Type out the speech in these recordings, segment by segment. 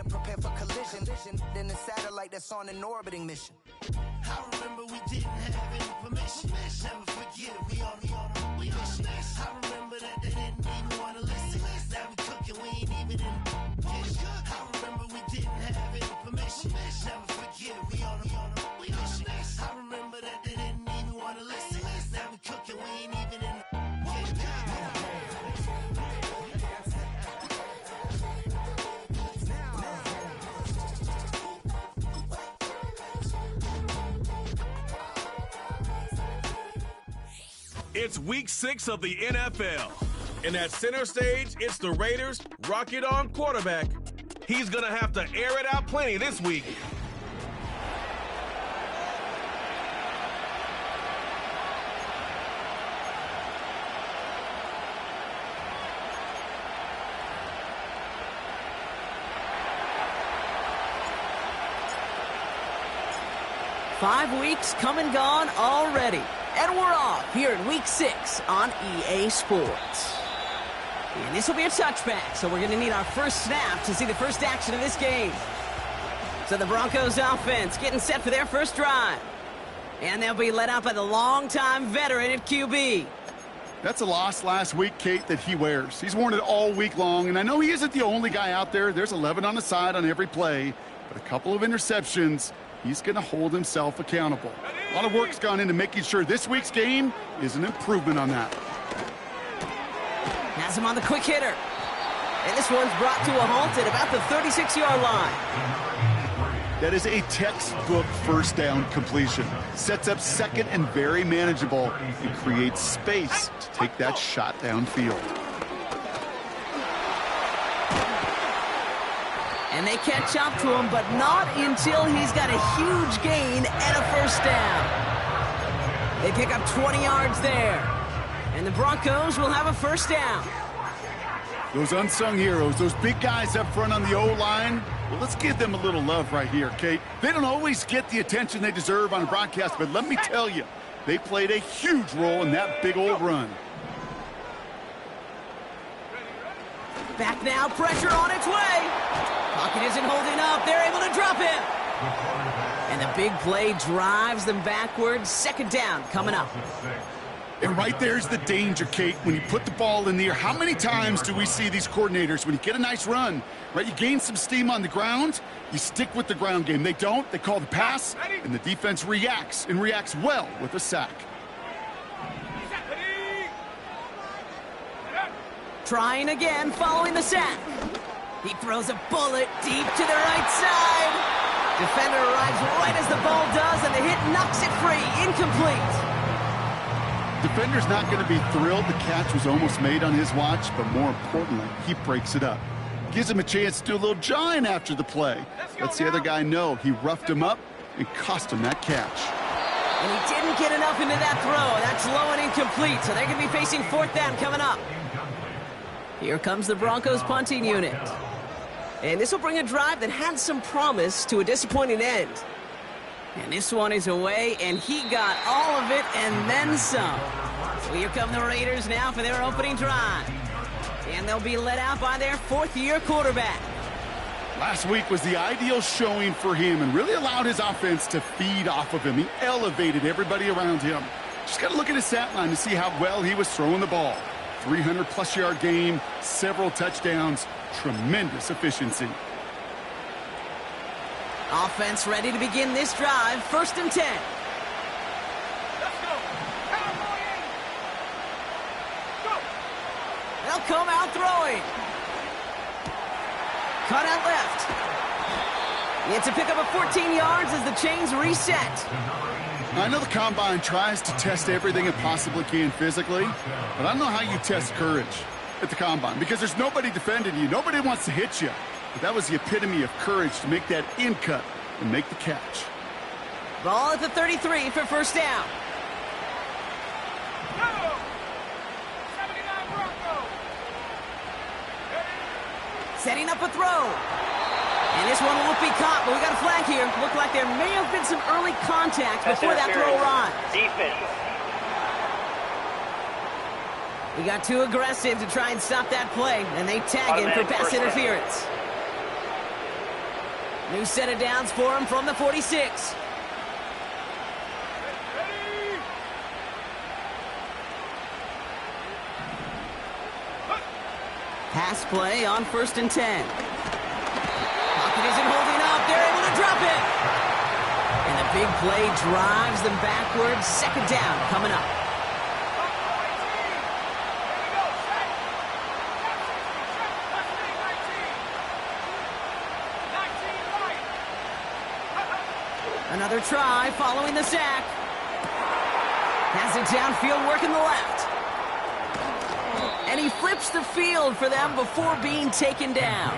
Prepare for collision. Then the satellite that's on an orbiting mission. I remember we didn't have any permission. Never forget it, we on a mission. I remember that they didn't even want to listen. Now we cooking, we ain't even in the kitchen. I remember we didn't have any permission. Never forget it, we on a mission. I remember that they didn't even want to listen. Now we cooking, we ain't even in the kitchen. It's week 6 of the NFL. And at center stage, it's the Raiders' rocket-on quarterback. He's going to have to air it out plenty this week. Five weeks come and gone already. And we're off here in Week 6 on EA Sports. And this will be a touchback, so we're going to need our first snap to see the first action of this game. So the Broncos offense getting set for their first drive. And they'll be led out by the longtime veteran at QB. That's a loss last week, Kate, that he wears. He's worn it all week long, and I know he isn't the only guy out there. There's 11 on the side on every play, but a couple of interceptions. He's going to hold himself accountable. A lot of work's gone into making sure this week's game is an improvement on that. Has him on the quick hitter. And this one's brought to a halt at about the 36-yard line. That is a textbook first down completion. Sets up second and very manageable and creates space to take that shot downfield. And they catch up to him, but not until he's got a huge gain and a first down. They pick up 20 yards there. And the Broncos will have a first down. Those unsung heroes, those big guys up front on the O-line, well, let's give them a little love right here, Kate. They don't always get the attention they deserve on a broadcast, but let me tell you, they played a huge role in that big old run. Back now, pressure on its way. Pocket isn't holding up. They're able to drop him. And the big play drives them backwards. Second down coming up. And right there's the danger, Kate, when you put the ball in the air. How many times do we see these coordinators, when you get a nice run, right, you gain some steam on the ground, you stick with the ground game. They don't. They call the pass, and the defense reacts, and reacts well with a sack. Trying again, following the sack. He throws a bullet deep to the right side. Defender arrives right as the ball does, and the hit knocks it free. Incomplete. Defender's not going to be thrilled the catch was almost made on his watch, but more importantly, he breaks it up. Gives him a chance to do a little jawing after the play. Lets the other guy know he roughed him up and cost him that catch. And he didn't get enough into that throw. That's low and incomplete, so they're going to be facing fourth down coming up. Here comes the Broncos punting unit. And this will bring a drive that had some promise to a disappointing end. And this one is away, and he got all of it and then some. So here come the Raiders now for their opening drive. And they'll be led out by their fourth-year quarterback. Last week was the ideal showing for him and really allowed his offense to feed off of him. He elevated everybody around him. Just got to look at his stat line to see how well he was throwing the ball. 300-plus yard game, several touchdowns, tremendous efficiency. Offense ready to begin this drive, 1st and 10. Let's go. Go. They'll come out throwing. Cut out left. It's a pickup of 14 yards as the chains reset. I know the Combine tries to test everything it possibly can physically, but I don't know how you test courage at the Combine because there's nobody defending you. Nobody wants to hit you. But that was the epitome of courage to make that in cut and make the catch. Ball at the 33 for first down. Setting up a throw. And this one won't be caught, but we got a flag here. Looked like there may have been some early contact before that throw run. Defense. We got too aggressive to try and stop that play, and they tag him for pass interference. New set of downs for him from the 46. Pass play on 1st and 10. Pocket isn't holding up. They're able to drop it. And the big play drives them backwards. 2nd down coming up. Another try following the sack. Has it downfield, working the left. And he flips the field for them before being taken down.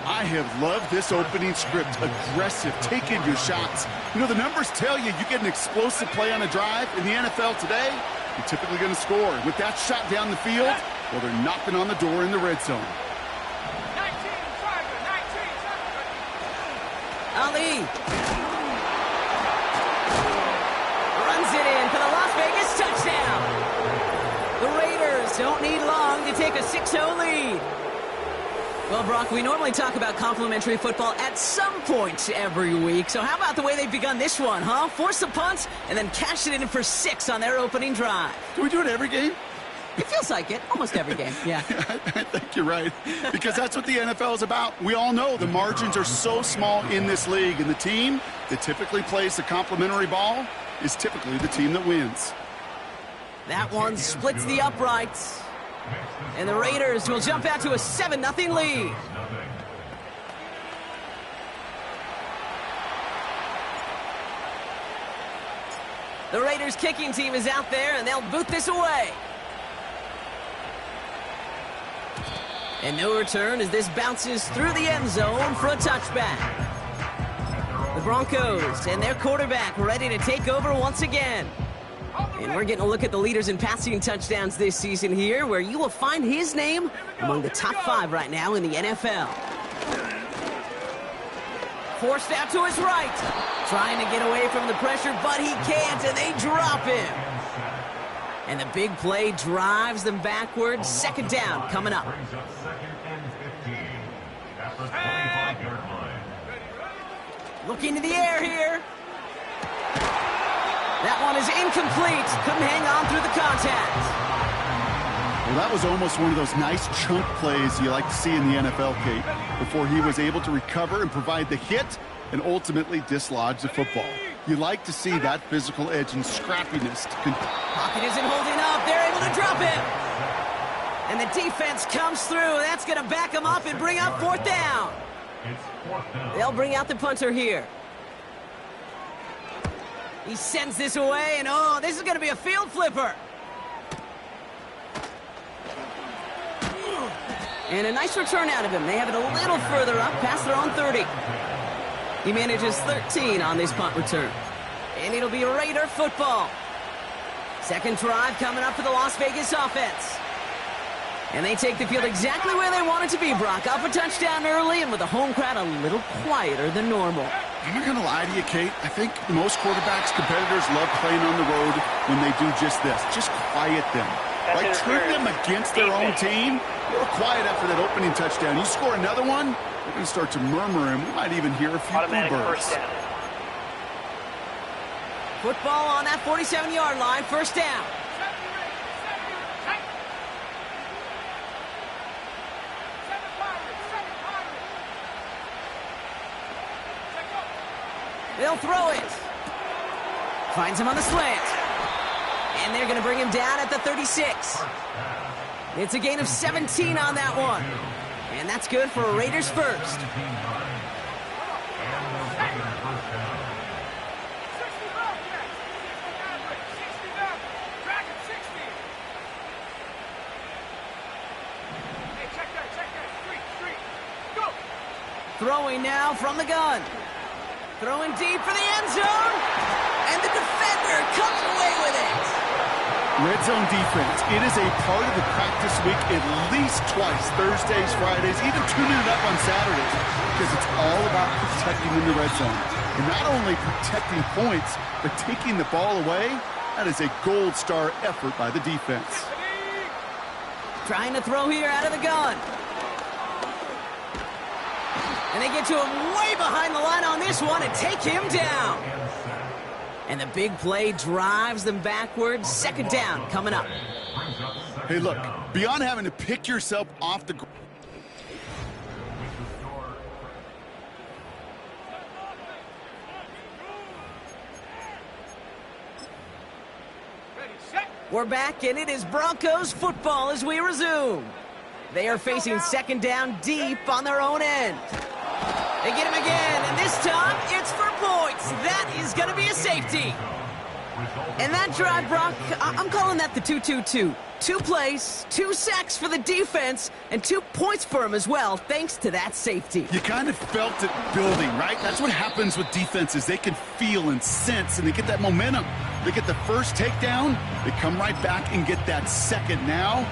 I have loved this opening script. Aggressive, taking your shots. You know, the numbers tell you get an explosive play on a drive. In the NFL today, you're typically going to score. With that shot down the field, well, they're knocking on the door in the red zone. Ali runs it in for the Las Vegas touchdown. The Raiders don't need long to take a 6-0 lead. Well, Brock, we normally talk about complimentary football at some point every week. So how about the way they've begun this one, huh? Force a punt and then cash it in for 6 on their opening drive. Do we do it every game? It feels like it. Almost every game, yeah. I think you're right. Because that's what the NFL is about. We all know the margins are so small in this league. And the team that typically plays the complimentary ball is typically the team that wins. That one splits the uprights. And the Raiders will jump out to a 7-0 lead. The Raiders kicking team is out there, and they'll boot this away. And no return as this bounces through the end zone for a touchback. The Broncos and their quarterback ready to take over once again. And we're getting a look at the leaders in passing touchdowns this season here, where you will find his name among the top 5 right now in the NFL. Forced out to his right. Trying to get away from the pressure, but he can't, and they drop him. And the big play drives them backwards. 2nd down coming up. Looking to the air here. That one is incomplete. Couldn't hang on through the contact. Well, that was almost one of those nice chunk plays you like to see in the NFL, Kate, before he was able to recover and provide the hit and ultimately dislodge the football. You like to see that physical edge and scrappiness. Pocket isn't holding up. They're able to drop him. And the defense comes through. That's going to back him up and bring up 4th down. They'll bring out the punter here. He sends this away, and oh, this is going to be a field flipper. And a nice return out of him. They have it a little further up, past their own 30. He manages 13 on this punt return. And it'll be Raider football. 2nd drive coming up for the Las Vegas offense. And they take the field exactly where they want it to be, Brock. Up a touchdown early, and with the home crowd a little quieter than normal. I'm not going to lie to you, Kate. I think most quarterbacks, competitors love playing on the road when they do just this. Just quiet them. Like, turn them against their own team. A little quiet after that opening touchdown. You score another one, they're going to start to murmur, and we might even hear a few bluebirds. Football on that 47-yard line, 1st down. They'll throw it. Finds him on the slant. And they're going to bring him down at the 36. It's a gain of 17 on that one. And that's good for a Raiders first. Throwing now from the gun. Throwing deep for the end zone. And the defender comes away with it. Red zone defense. It is a part of the practice week at least twice. Thursdays, Fridays, even tuning it up on Saturdays. Because it's all about protecting in the red zone. And not only protecting points, but taking the ball away. That is a gold star effort by the defense. Trying to throw here out of the gun. And they get to him way behind the line on this one and take him down. And the big play drives them backwards. Second down coming up. Hey, look, beyond having to pick yourself off the ground. We're back, and it is Broncos football as we resume. They are facing second down deep on their own end. They get him again, and this time it's for points. That is going to be a safety. And that drive, Brock, I'm calling that the 2-2-2. 2 plays, 2 sacks for the defense, and 2 points for him as well, thanks to that safety. You kind of felt it building, right? That's what happens with defenses. They can feel and sense, and they get that momentum. They get the first takedown, they come right back and get that second. Now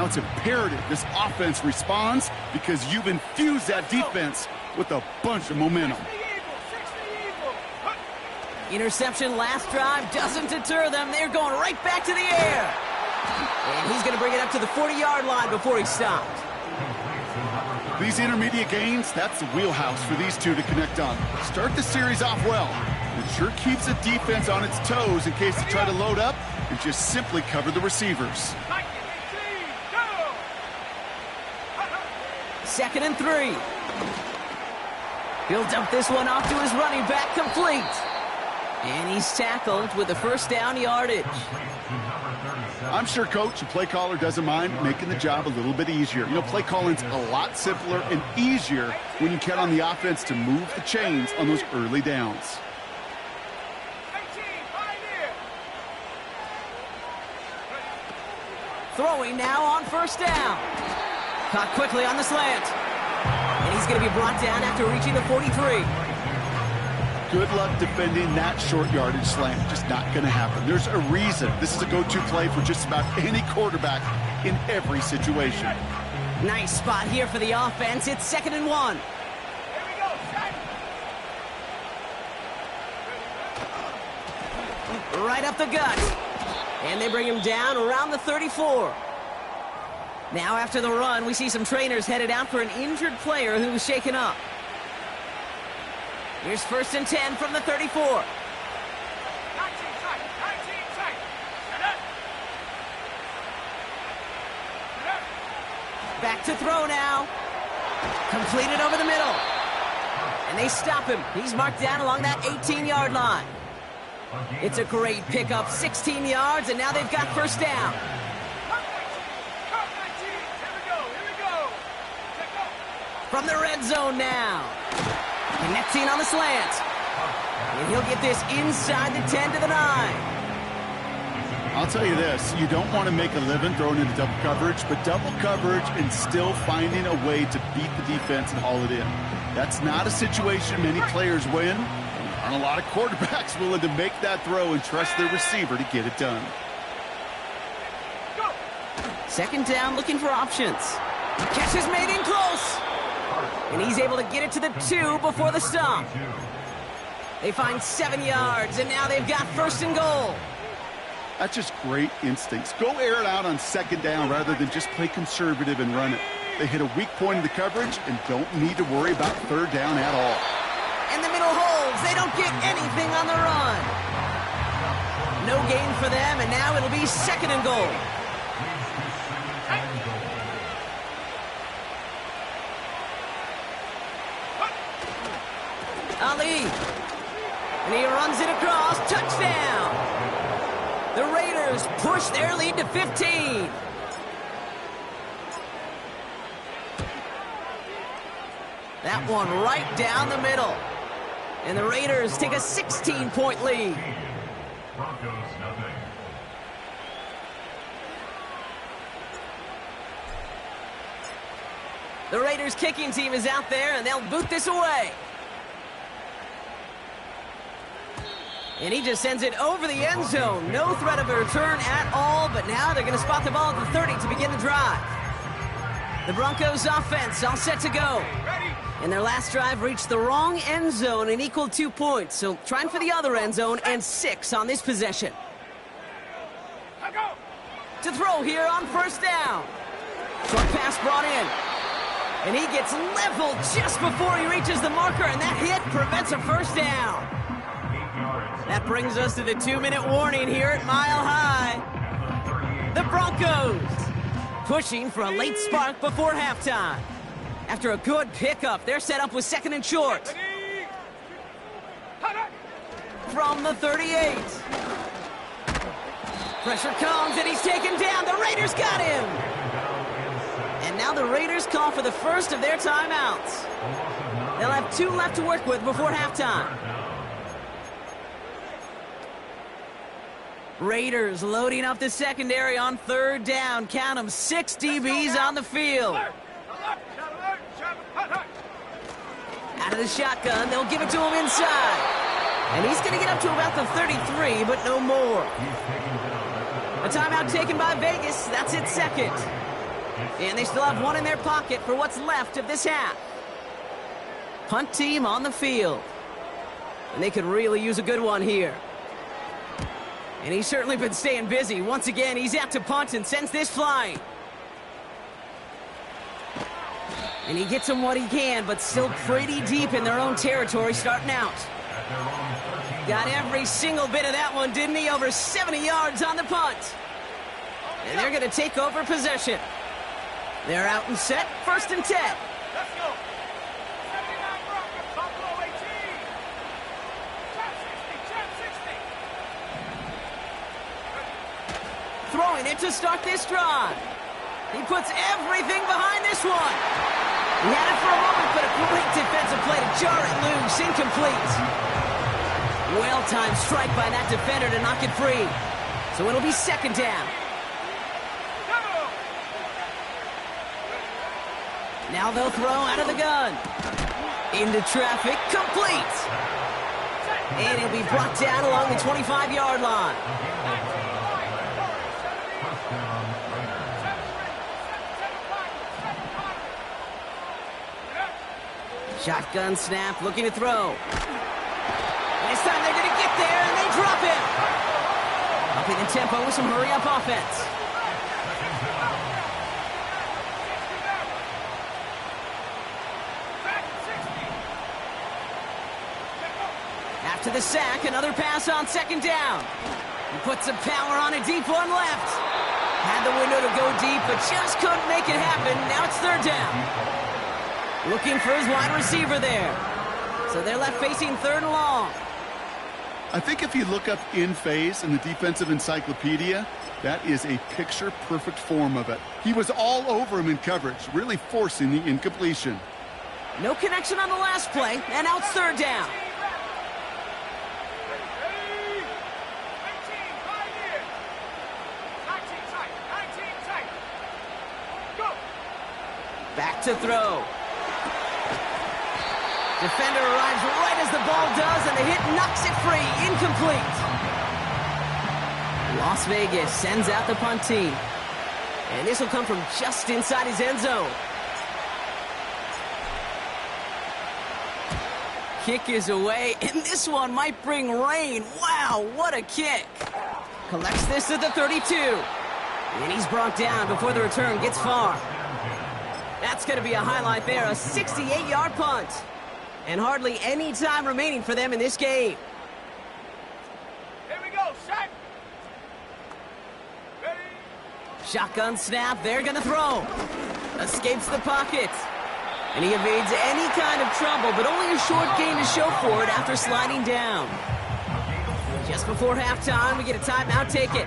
it's imperative this offense responds because you've infused that defense with a bunch of momentum. Interception last drive doesn't deter them. They're going right back to the air. And he's going to bring it up to the 40-yard line before he stopped. These intermediate gains, that's the wheelhouse for these two to connect on. Start the series off well. It sure keeps the defense on its toes in case they try to load up and just simply cover the receivers. 2nd and 3. He'll dump this one off to his running back, complete. And he's tackled with the first down yardage. I'm sure coach and play caller doesn't mind making the job a little bit easier. You know, play calling's a lot simpler and easier when you count on the offense to move the chains on those early downs. Throwing now on first down. Caught quickly on the slant. And he's going to be brought down after reaching the 43. Good luck defending that short yardage slant. Just not going to happen. There's a reason this is a go-to play for just about any quarterback in every situation. Nice spot here for the offense. It's 2nd and 1. Right up the gut. And they bring him down around the 34. Now after the run, we see some trainers headed out for an injured player who was shaken up. Here's 1st and 10 from the 34. Back to throw now. Completed over the middle. And they stop him. He's marked down along that 18-yard line. It's a great pickup, 16 yards, and now they've got first down. From the red zone now. Connecting on the slant. And he'll get this inside the 10 to the 9. I'll tell you this, you don't want to make a living throwing into double coverage, but double coverage and still finding a way to beat the defense and haul it in. That's not a situation many players win. There aren't a lot of quarterbacks willing to make that throw and trust their receiver to get it done. Second down, looking for options. Catch is made in close. And he's able to get it to the 2 before the stop. They find 7 yards, and now they've got 1st and goal. That's just great instincts. Go air it out on second down rather than just play conservative and run it. They hit a weak point in the coverage and don't need to worry about third down at all. And the middle holds. They don't get anything on the run. No gain for them, and now it'll be 2nd and goal. Ali. And he runs it across. Touchdown. The Raiders push their lead to 15. That one right down the middle. And the Raiders take a 16-point lead. The Raiders kicking team is out there, and they'll boot this away. And he just sends it over the end zone. No threat of a return at all, but now they're going to spot the ball at the 30 to begin the drive. The Broncos offense all set to go. And their last drive reached the wrong end zone and equaled 2 points. So trying for the other end zone and 6 on this possession. To throw here on first down. Short pass brought in. And he gets leveled just before he reaches the marker, and that hit prevents a first down. That brings us to the 2-minute warning here at Mile High. The Broncos pushing for a late spark before halftime. After a good pickup, they're set up with 2nd and short. From the 38. Pressure comes, and he's taken down. The Raiders got him. And now the Raiders call for the first of their timeouts. They'll have 2 left to work with before halftime. Raiders loading up the secondary on 3rd down. Count them, 6 DBs on the field. Out of the shotgun, they'll give it to him inside. And he's going to get up to about the 33, but no more. A timeout taken by Vegas. That's its 2nd. And they still have 1 in their pocket for what's left of this half. Punt team on the field. And they could really use a good one here. And he's certainly been staying busy. Once again, he's out to punt and sends this flying. And he gets him what he can, but still pretty deep in their own territory starting out. Got every single bit of that one, didn't he? Over 70 yards on the punt. And they're going to take over possession. They're out and set, 1st and 10. Let's go. 79 Broncos, Buffalo 18. Trap 60. Throwing it to start this drive. He puts everything behind this one. He had it for a moment, but a great defensive play to jar it loose. Incomplete. Well-timed strike by that defender to knock it free. So it'll be 2nd down. Now they'll throw out of the gun. Into traffic, complete. And he'll be brought down along the 25-yard line. Shotgun snap, looking to throw. This time they're going to get there, and they drop him. Upping the tempo with some hurry-up offense. After the sack, another pass on 2nd down. He puts some power on a deep one left. Had the window to go deep, but just couldn't make it happen. Now it's 3rd down. Looking for his wide receiver there. So they're left facing 3rd and long. I think if you look up in phase in the defensive encyclopedia, that is a picture-perfect form of it. He was all over him in coverage, really forcing the incompletion. No connection on the last play, and now it's 3rd down. Back to throw. Defender arrives right as the ball does, and the hit knocks it free. Incomplete. Las Vegas sends out the punt team. And this will come from just inside his end zone. Kick is away, and this one might bring rain. Wow, what a kick. Collects this at the 32. And he's brought down before the return gets far. That's going to be a highlight there, a 68-yard punt. And hardly any time remaining for them in this game. Here we go, shot. Ready? Shotgun snap, they're going to throw. Escapes the pocket. And he evades any kind of trouble, but only a short gain to show for it after sliding down. Just before halftime, we get a timeout taken.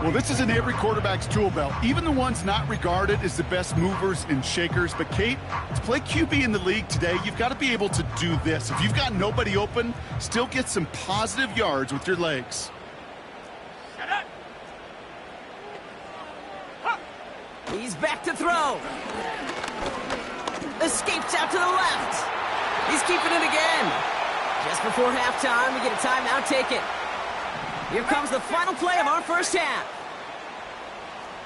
Well, this is in every quarterback's tool belt, even the ones not regarded as the best movers and shakers. But, Kate, to play QB in the league today, you've got to be able to do this. If you've got nobody open, still get some positive yards with your legs. He's back to throw. Escapes out to the left. He's keeping it again. Just before halftime, we get a timeout taken. Here comes the final play of our first half.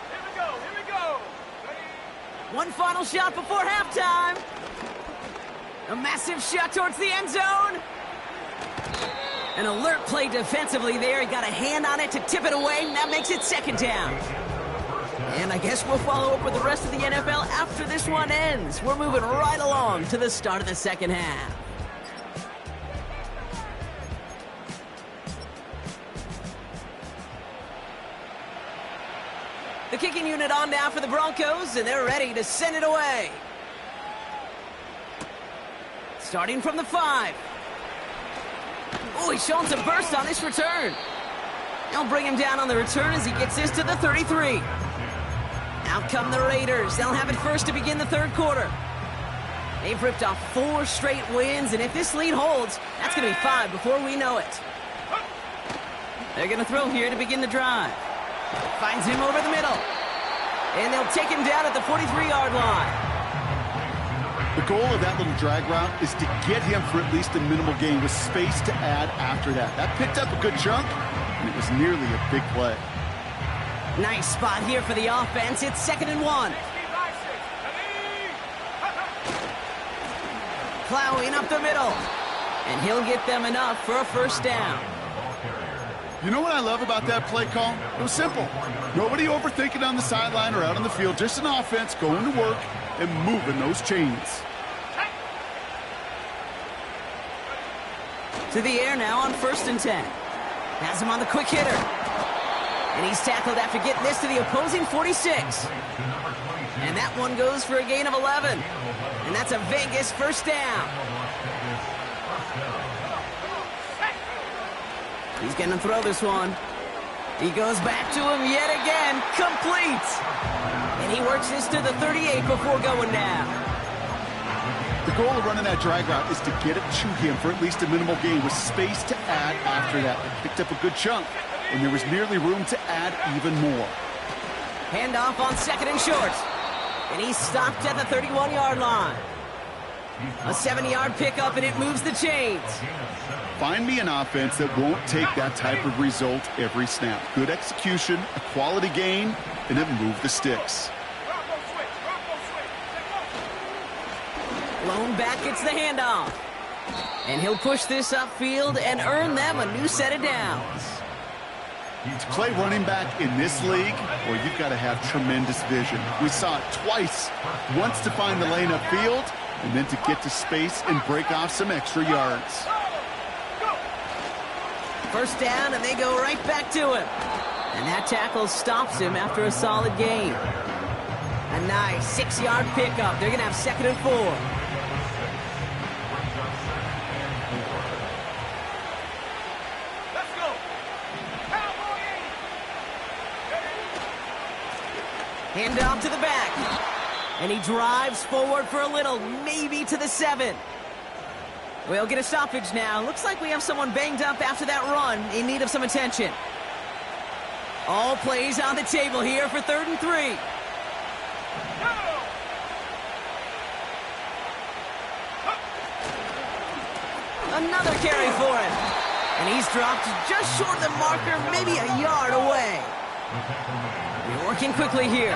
Here we go, here we go. Ready? One final shot before halftime. A massive shot towards the end zone. An alert play defensively there. He got a hand on it to tip it away, and that makes it 2nd down. And I guess we'll follow up with the rest of the NFL after this one ends. We're moving right along to the start of the second half. The kicking unit on now for the Broncos, and they're ready to send it away. Starting from the 5. Oh, he's showing some burst on this return. They'll bring him down on the return as he gets this to the 33. Out come the Raiders. They'll have it first to begin the third quarter. They've ripped off 4 straight wins, and if this lead holds, that's going to be 5 before we know it. They're going to throw here to begin the drive. Finds him over the middle. And they'll take him down at the 43-yard line. The goal of that little drag route is to get him for at least a minimal gain with space to add after that. That picked up a good chunk, and it was nearly a big play. Nice spot here for the offense. It's 2nd and 1. Plowing up the middle. And he'll get them enough for a first down. You know what I love about that play call? It was simple. Nobody overthinking on the sideline or out on the field. Just an offense going to work and moving those chains. To the air now on 1st and 10. Has him on the quick hitter. And he's tackled after getting this to the opposing 46. And that one goes for a gain of 11. And that's a Vegas first down. He's going to throw this one. He goes back to him yet again. Complete. And he works this to the 38 before going down. The goal of running that drag route is to get it to him for at least a minimal gain with space to add after that. They picked up a good chunk, and there was nearly room to add even more. Handoff on 2nd and short. And he's stopped at the 31-yard line. A 70-yard pickup, and it moves the chains. Find me an offense that won't take that type of result every snap. Good execution, a quality gain, and it moved the sticks. Lone back gets the handoff. And he'll push this upfield and earn them a new set of downs. To play running back in this league, well, you've got to have tremendous vision. We saw it twice. Once to find the lane upfield, and then to get to space and break off some extra yards. First down, and they go right back to him. And that tackle stops him after a solid gain. A nice 6-yard pickup. They're going to have 2nd and 4. Let's go. Cowboy 80. Hand off to the back. And he drives forward for a little, maybe to the 7. We'll get a stoppage now. Looks like we have someone banged up after that run in need of some attention. All plays on the table here for 3rd and 3. Another carry for him. And he's dropped just short of the marker, maybe a yard away. We're working quickly here.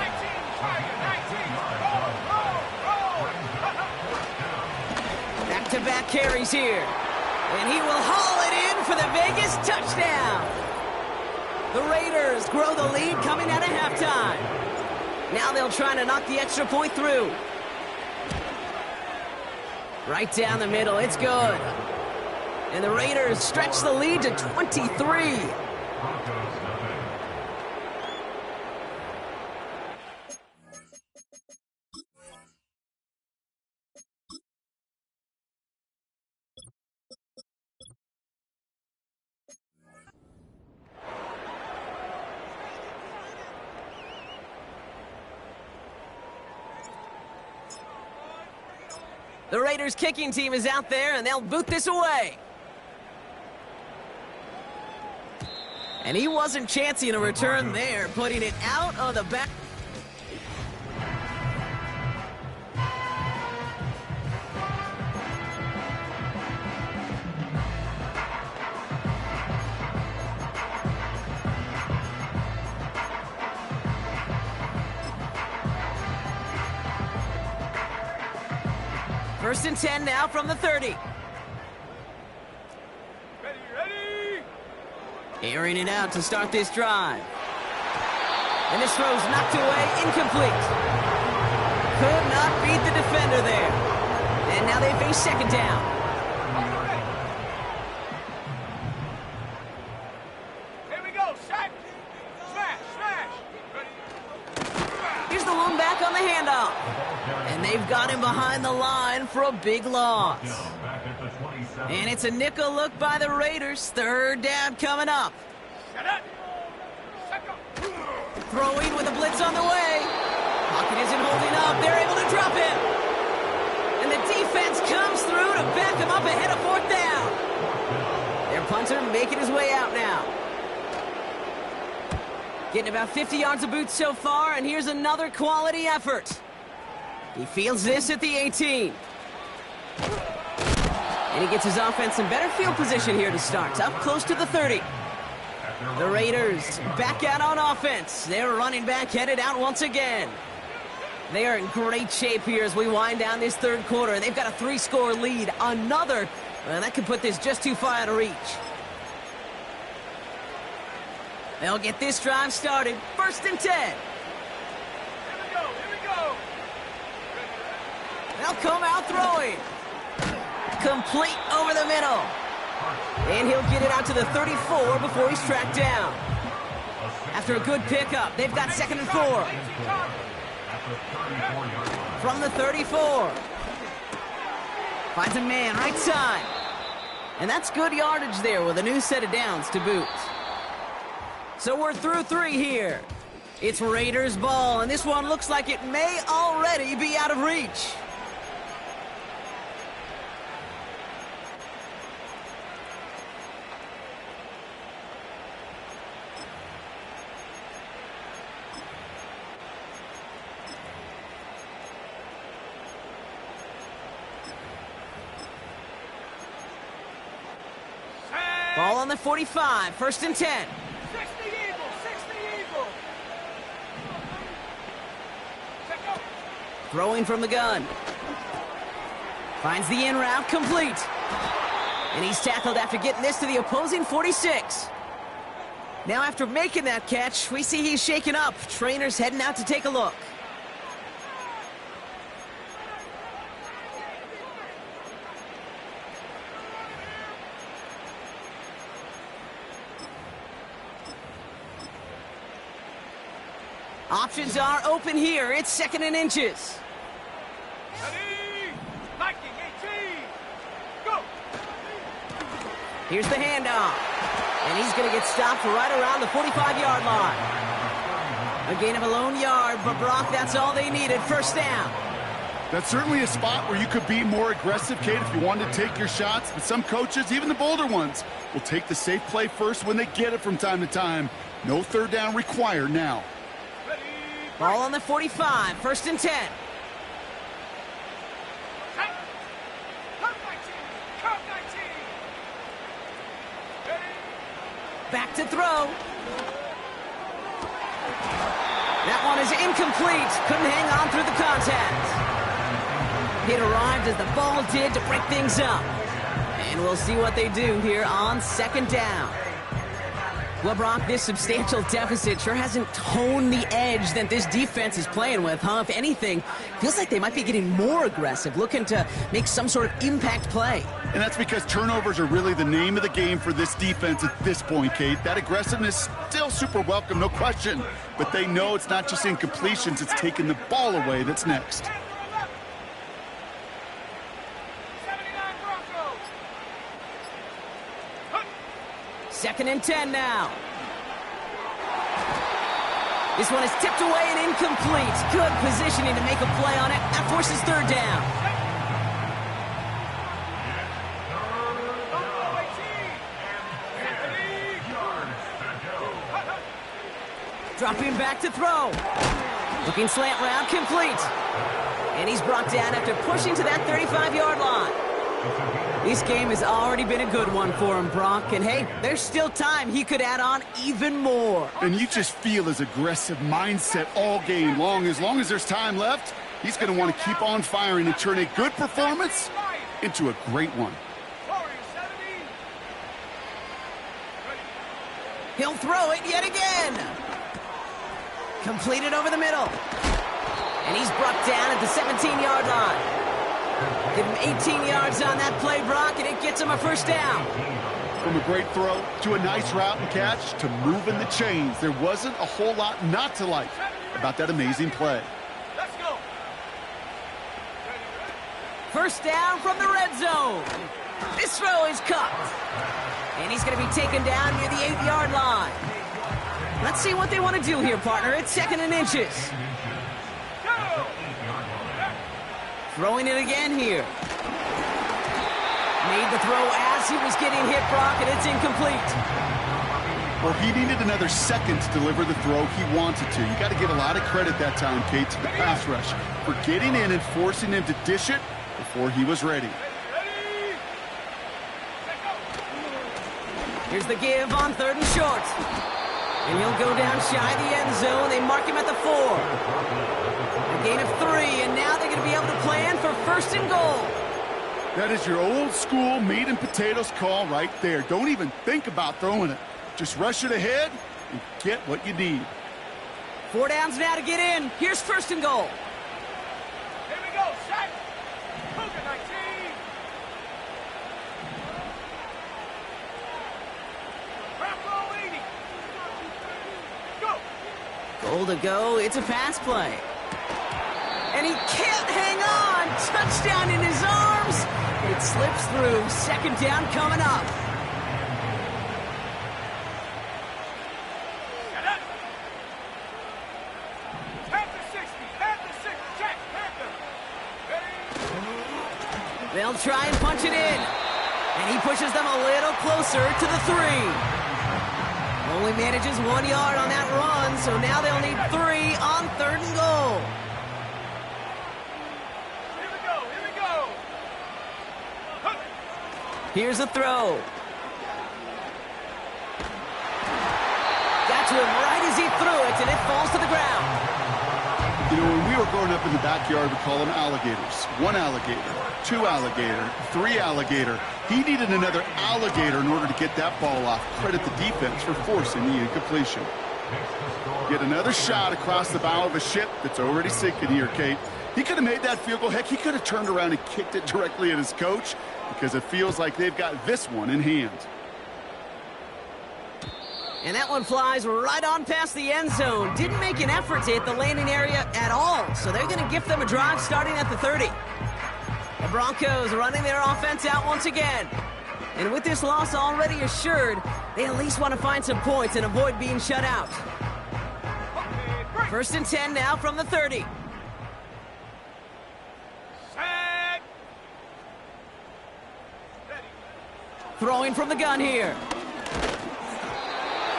Back-to-back carries here. And he will haul it in for the Vegas touchdown. The Raiders grow the lead coming out of halftime. Now they'll try to knock the extra point through. Right down the middle, it's good. And the Raiders stretch the lead to 23. The Raiders kicking team is out there, and they'll boot this away. And he wasn't chancing a return there, putting it out of the back. First and 10 now from the 30. Ready. Airing it out to start this drive. And this throw's knocked away, incomplete. Could not beat the defender there. And now they face second down. Here we go, sack. Smash, smash. Here's the one back on the handoff. And they've got him behind the line for a big loss. And it's a nickel look by the Raiders. Third down coming up. Shut up. Throwing with a blitz on the way. Pocket isn't holding up. They're able to drop him. And the defense comes through to back him up ahead of fourth down. Their punter making his way out now. Getting about 50 yards of boots so far, and here's another quality effort. He fields this at the 18. And he gets his offense in better field position here to start. Up close to the 30. The Raiders back out on offense. Their running back headed out once again. They are in great shape here as we wind down this third quarter. They've got a 3-score lead. Another, that could put this just too far out of reach. They'll get this drive started. 1st and 10. Here we go, here we go. They'll come out throwing. Complete over the middle. And he'll get it out to the 34 before he's tracked down. After a good pickup, they've got 2nd and 4. From the 34. Finds a man, right side. And that's good yardage there with a new set of downs to boot. So we're through 3 here. It's Raiders ball, and this one looks like it may already be out of reach. Ball on the 45, 1st and 10. 60 Eagles, 60 Eagles. Check out. Throwing from the gun. Finds the in route, complete. And he's tackled after getting this to the opposing 46. Now after making that catch, we see he's shaken up. Trainer's heading out to take a look. Options are open here. It's 2nd and inches. Ready? Lightning 18. Go. Here's the handoff. And he's going to get stopped right around the 45-yard line. A gain of a lone yard, but Brock, that's all they needed. 1st down. That's certainly a spot where you could be more aggressive, Kate, if you wanted to take your shots. But some coaches, even the bolder ones, will take the safe play first when they get it from time to time. No 3rd down required now. Ball on the 45, 1st and 10. Count 19. Count 19. Ready? Back to throw. That one is incomplete. Couldn't hang on through the contact. It arrived as the ball did to break things up. And we'll see what they do here on 2nd down. Well, Brock, this substantial deficit sure hasn't toned the edge that this defense is playing with, huh? If anything, feels like they might be getting more aggressive, looking to make some sort of impact play. And that's because turnovers are really the name of the game for this defense at this point, Kate. That aggressiveness still super welcome, no question. But they know it's not just incompletions, it's taking the ball away that's next. 79 Broncos. 2nd and 10 now. This one is tipped away and incomplete. Good positioning to make a play on it. That forces 3rd down. Dropping back to throw. Looking slant route, complete. And he's brought down after pushing to that 35-yard line. This game has already been a good one for him, Brock. And hey, there's still time. He could add on even more. And you just feel his aggressive mindset all game long. As long as there's time left, he's going to want to keep on firing and turn a good performance into a great one. He'll throw it yet again. Completed over the middle. And he's brought down at the 17-yard line. Give him 18 yards on that play, Brock, and it gets him a first down. From a great throw to a nice route and catch to moving the chains, there wasn't a whole lot not to like about that amazing play. Let's go. First down from the red zone. This throw is cut. And he's going to be taken down near the 8-yard line. Let's see what they want to do here, partner. It's 2nd and inches. Go. Throwing it again here. Made the throw as he was getting hit, Brock, and it's incomplete. Well, he needed another second to deliver the throw he wanted to. You got to give a lot of credit that time, Kate, to the pass rush for getting in and forcing him to dish it before he was ready. Ready. Let go. Here's the give on 3rd and short. And he'll go down shy of the end zone. They mark him at the 4. A gain of 3, and now they're going to be able to plan for 1st and goal. That is your old school meat and potatoes call right there. Don't even think about throwing it. Just rush it ahead and get what you need. 4 downs now to get in. Here's 1st and goal. Here we go. Shot. Cougar 19. Bravo 80. Go. Goal to go. It's a pass play. And he can't hang on. Touchdown in his arms. It slips through. 2nd down coming up. Shut up. Panther 60. Panther 6. Check. Panther. Ready. They'll try and punch it in. And he pushes them a little closer to the 3. Only manages 1 yard on that run, so now they'll need 3 on 3rd and goal. Here we go. Here we go. Hook. Here's a throw. Got to him right as he threw it, and it falls to the ground. You know, when we were growing up in the backyard, we call them alligators. 1 alligator, 2 alligator, 3 alligator. He needed another alligator in order to get that ball off. Credit the defense for forcing the incompletion. Get another shot across the bow of a ship that's already sinking here, Kate. He could have made that field goal. Heck, he could have turned around and kicked it directly at his coach because it feels like they've got this one in hand. And that one flies right on past the end zone. Didn't make an effort to hit the landing area at all, so they're going to gift them a drive starting at the 30. The Broncos running their offense out once again. And with this loss already assured, they at least want to find some points and avoid being shut out. 1st and 10 now from the 30. Set. Ready. Throwing from the gun here.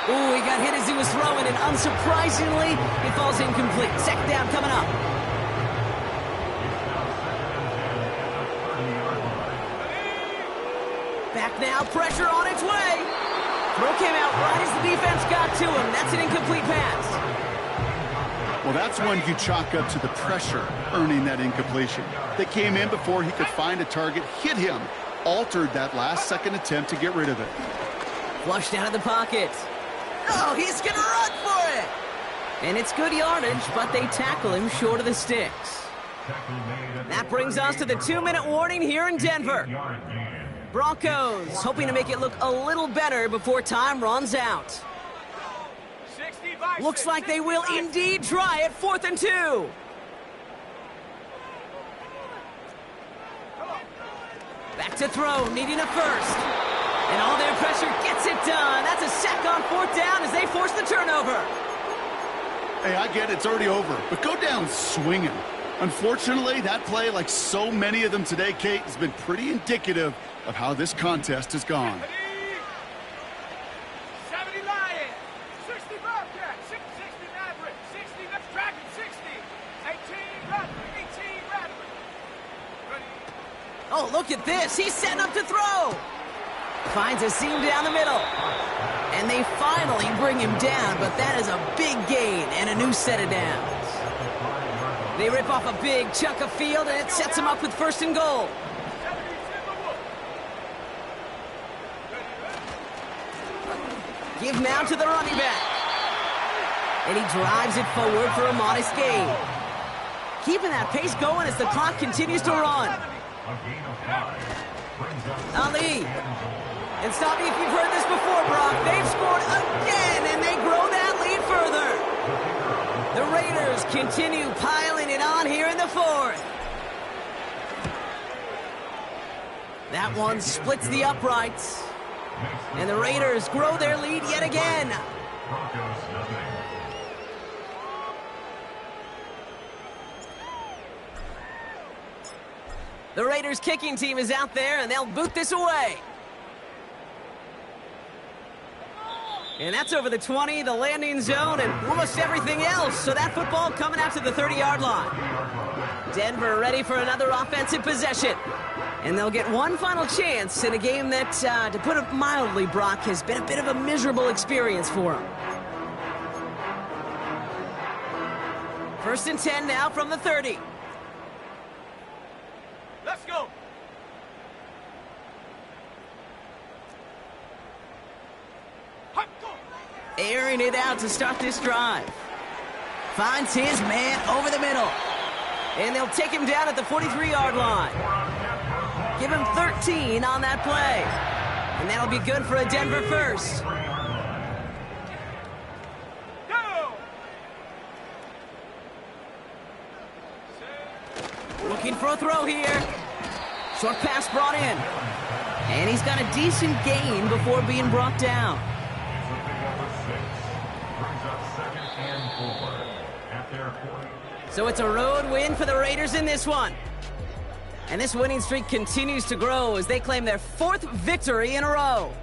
Ooh, he got hit as he was throwing, and unsurprisingly, he falls incomplete. 2nd down coming up. Back now, pressure on its way. Throw came out right as the defense got to him. That's an incomplete pass. Well, that's when you chalk up to the pressure earning that incompletion. They came in before he could find a target, hit him, altered that last-second attempt to get rid of it. Flushed out of the pocket. Oh, he's going to run for it. And it's good yardage, but they tackle him short of the sticks. That brings us to the 2-minute warning here in Denver. Broncos hoping to make it look a little better before time runs out. 65. Looks like they will indeed try it. 4th and 2. Back to throw, needing a first. And all their pressure gets it done. That's a sack on 4th down as they force the turnover. Hey, I get it, it's already over, but go down swinging. Unfortunately, that play, like so many of them today, Kate, has been pretty indicative of how this contest has gone. 70 Lions, 60 Bobcats, 60 Mavericks, 60 Dragon, 60, 18 Rattler, 18 Rattler. Ready. Oh, look at this. He's setting up to throw. Finds a seam down the middle. And they finally bring him down, but that is a big gain and a new set of downs. They rip off a big chunk of field, and it sets him up with 1st and goal. 70 Timberwolves. Give now to the running back. And he drives it forward for a modest gain. Keeping that pace going as the clock continues to run. Ali. And stop me if you've heard this before, Brock. They've scored again, and they grow that lead further. The Raiders continue piling it on here in the fourth. That one splits the uprights. And the Raiders grow their lead yet again. The Raiders kicking team is out there, and they'll boot this away. And that's over the 20, the landing zone, and almost everything else. So that football coming out to the 30-yard line. Denver ready for another offensive possession. And they'll get one final chance in a game that, to put it mildly, Brock, has been a bit of a miserable experience for them. 1st and 10 now from the 30. Let's go. Airing it out to start this drive. Finds his man over the middle. And they'll take him down at the 43-yard line. Give him 13 on that play. And that'll be good for a Denver first. Looking for a throw here. Short pass brought in. And he's got a decent gain before being brought down. So it's a road win for the Raiders in this one. And this winning streak continues to grow as they claim their 4th victory in a row.